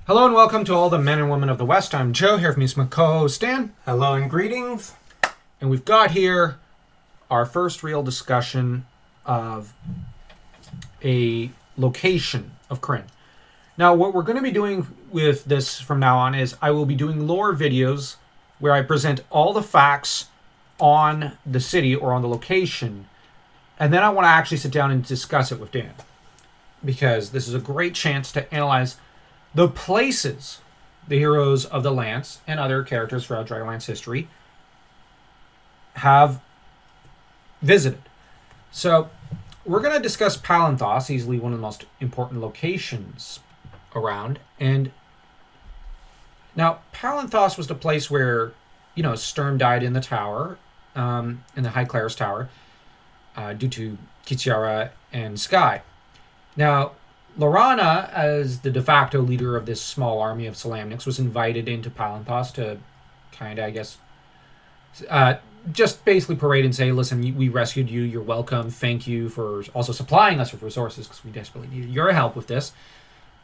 Hello and welcome to all the men and women of the West. I'm Joe, here with me is my co-host Stan. Hello and greetings. And we've got here our first real discussion of a location of Krynn. Now, what we're going to be doing with this from now on is I will be doing lore videos where I present all the facts on the city or on the location. And then I want to actually sit down and discuss it with Dan. Because this is a great chance to analyze the places the heroes of the Lance and other characters throughout Dragonlance history have visited. So, we're going to discuss Palanthas, easily one of the most important locations around. And now, Palanthas was the place where, Sturm died in the tower, in the High Clerist's tower, due to Kitiara and Sky. Now, Laurana, as the de facto leader of this small army of Solamnics, was invited into Palanthas to just basically parade and say, listen, we rescued you, you're welcome, thank you for also supplying us with resources, because we desperately needed your help with this.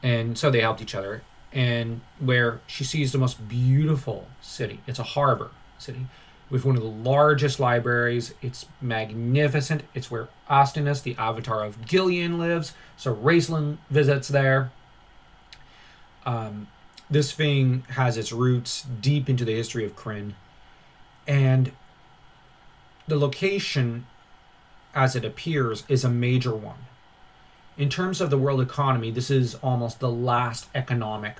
And so they helped each other. And where she sees the most beautiful city, it's a harbor city, with one of the largest libraries. It's magnificent. It's where Ostinus, the avatar of Gillian, lives. So Raistlin visits there. This thing has its roots deep into the history of Krynn. And the location, as it appears, is a major one. In terms of the world economy, this is almost the last economic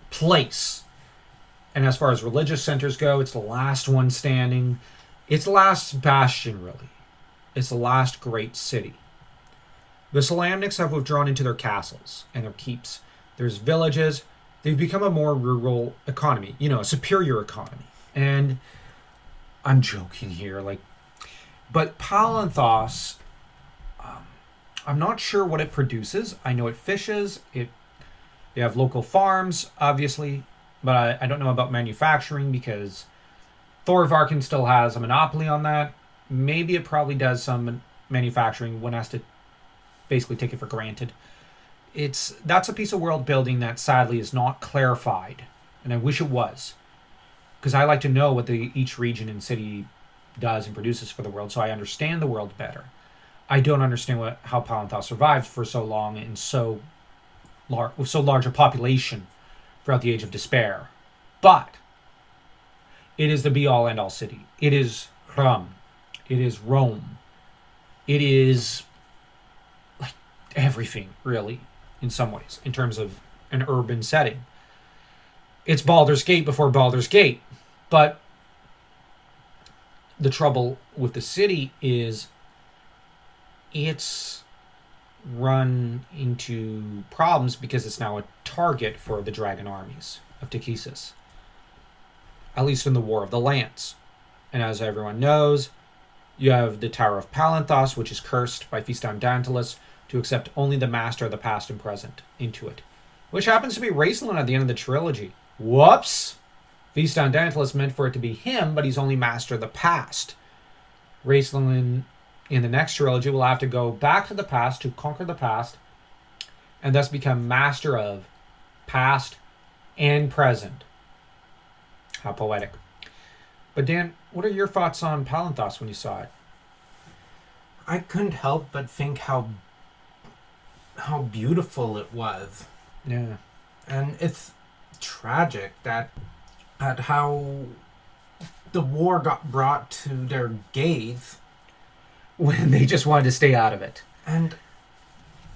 place. And as far as religious centers go, it's the last one standing. It's the last bastion, really. It's the last great city. The Solamnics have withdrawn into their castles and their keeps. There's villages. They've become a more rural economy, a superior economy. And I'm joking here, but Palanthas, I'm not sure what it produces. I know it fishes. They have local farms, obviously. But I don't know about manufacturing because Thorvarkin still has a monopoly on that. Maybe it probably does some manufacturing. One has to basically take it for granted. That's a piece of world building that sadly is not clarified. And I wish it was. Because I like to know what each region and city does and produces for the world so I understand the world better. I don't understand how Palanthas survived for so long and with so large a population throughout the Age of Despair. But it is the be-all, end-all city. It is Rome. It is Rome. It is everything, really, in some ways, in terms of an urban setting. It's Baldur's Gate before Baldur's Gate. But the trouble with the city is it's run into problems because it's now a target for the dragon armies of Takhisis, at least in the War of the Lance. And as everyone knows, you have the Tower of Palanthas, which is cursed by Feastan Dantalus to accept only the master of the past and present into it, which happens to be Raistlin at the end of the trilogy. Whoops! Feastan Dantalus meant for it to be him, but he's only master of the past. Raistlin in the next trilogy will have to go back to the past to conquer the past and thus become master of past and present. How poetic. But Dan, what are your thoughts on Palanthas when you saw it? I couldn't help but think how beautiful it was. Yeah. And it's tragic at how the war got brought to their gaze when they just wanted to stay out of it. And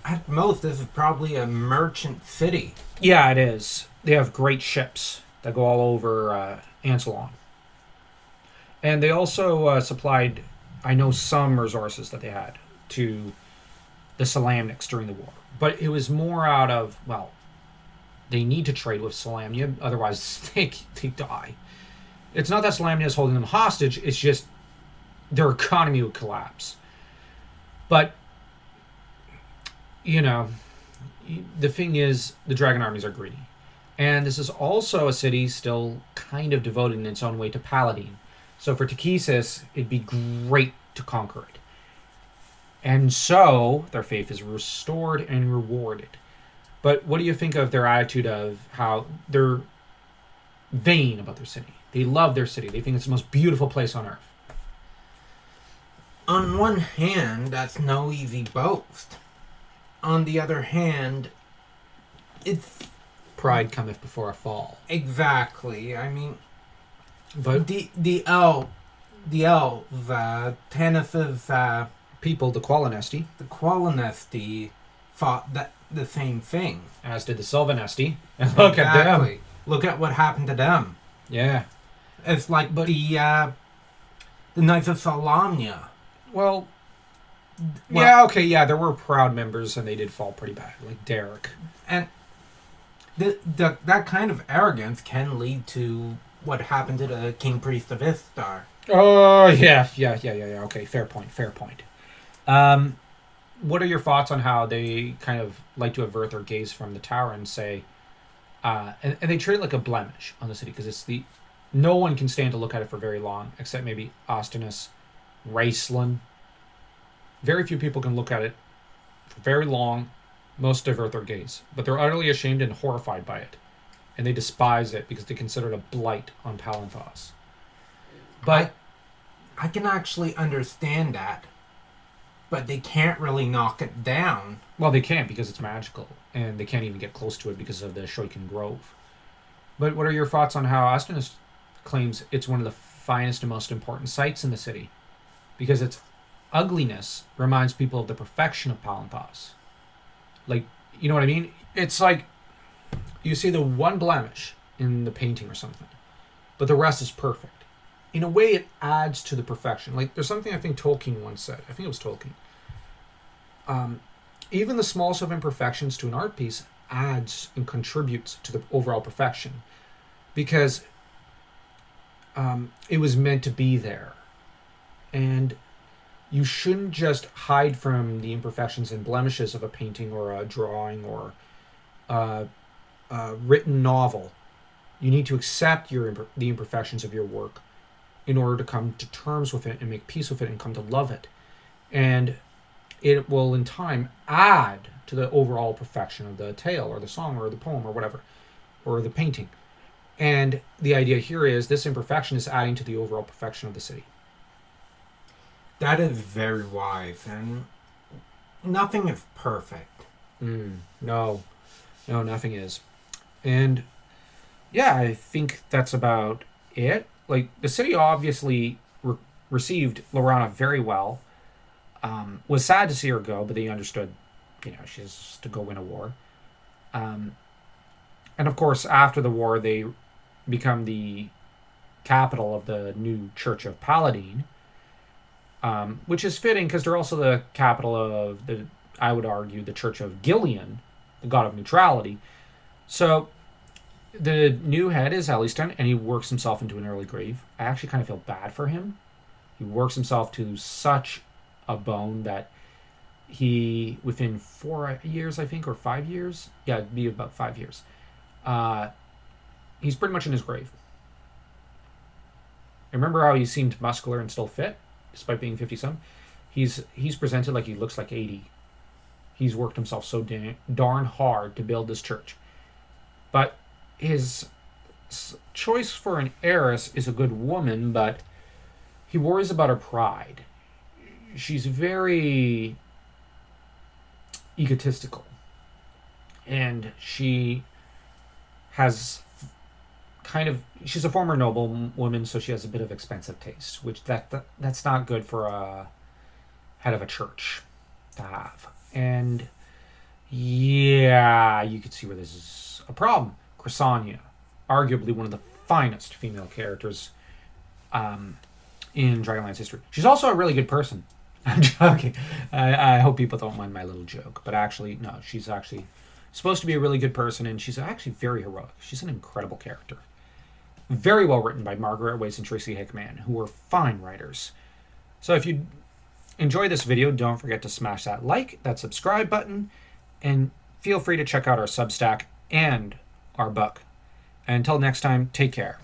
at most, this is probably a merchant city. Yeah, it is. They have great ships that go all over Ansalon. And they also supplied, I know, some resources that they had to the Solamnics during the war. But it was more out of, they need to trade with Solamnia, otherwise they die. It's not that Solamnia is holding them hostage, it's just their economy would collapse. But, the thing is, the dragon armies are greedy. And this is also a city still kind of devoted in its own way to Paladin. So for Takhisis, it'd be great to conquer it. And so, their faith is restored and rewarded. But what do you think of their attitude of how they're vain about their city? They love their city. They think it's the most beautiful place on earth. On one hand, that's no easy boast. On the other hand, it's Pride cometh before a fall. exactly. I mean, But the elves, Tanith's, people, the Qualinesti, the Qualinesti, fought the same thing. as did the Sylvanesti, and look at them. Exactly. Look at what happened to them. Yeah. It's like the Knights of Salamnia. Well, Well- yeah, okay, yeah, there were proud members, and they did fall pretty bad, like Derek. And that kind of arrogance can lead to what happened to the King Priest of Istar. Oh, yeah. Okay, fair point. What are your thoughts on how they kind of like to avert their gaze from the tower and say, and they treat it like a blemish on the city, because no one can stand to look at it for very long, except maybe Ostinus, Raceland. Very few people can look at it for very long. Most divert their gaze, but they're utterly ashamed and horrified by it, and they despise it because they consider it a blight on Palanthas. But I can actually understand that, but they can't really knock it down. well, they can't because it's magical, and they can't even get close to it because of the Shoiken Grove. But what are your thoughts on how Ostinus claims it's one of the finest and most important sites in the city, because its ugliness reminds people of the perfection of Palanthas? Like, you know what I mean? It's like you see the one blemish in the painting or something, but the rest is perfect. In a way, it adds to the perfection. Like, there's something I think Tolkien once said. I think it was Tolkien. Even the smallest of imperfections to an art piece adds and contributes to the overall perfection, because it was meant to be there. And you shouldn't just hide from the imperfections and blemishes of a painting or a drawing or a written novel. You need to accept the imperfections of your work in order to come to terms with it and make peace with it and come to love it. And it will, in time, add to the overall perfection of the tale or the song or the poem or whatever, or the painting. And the idea here is this imperfection is adding to the overall perfection of the city. That is very wise, and nothing is perfect. No, nothing is. And yeah, I think that's about it. Like, the city obviously received Lorana very well. Was sad to see her go, but they understood, she has to go win a war. And of course, after the war, they become the capital of the new Church of Paladine. Which is fitting because they're also the capital of I would argue, the Church of Gillian, the god of neutrality. So the new head is Elistan, and he works himself into an early grave. I actually kind of feel bad for him. He works himself to such a bone that he, within 4 years, I think, or 5 years, it'd be about 5 years, he's pretty much in his grave. Remember how he seemed muscular and still fit? Despite being 50-some, he's presented like he looks like 80. He's worked himself so darn hard to build this church. But his choice for an heiress is a good woman, but he worries about her pride. She's very egotistical. And she has she's a former noblewoman, so she has a bit of expensive taste, which that's not good for a head of a church to have. And yeah, you could see where this is a problem. Chrysania, arguably one of the finest female characters in Dragonlance history. She's also a really good person. I'm joking. I hope people don't mind my little joke, but actually, no, she's actually supposed to be a really good person, and she's actually very heroic. She's an incredible character. Very well written by Margaret Weiss and Tracy Hickman, who are fine writers. So if you enjoy this video, don't forget to smash that like, that subscribe button, and feel free to check out our Substack and our book. And until next time, take care.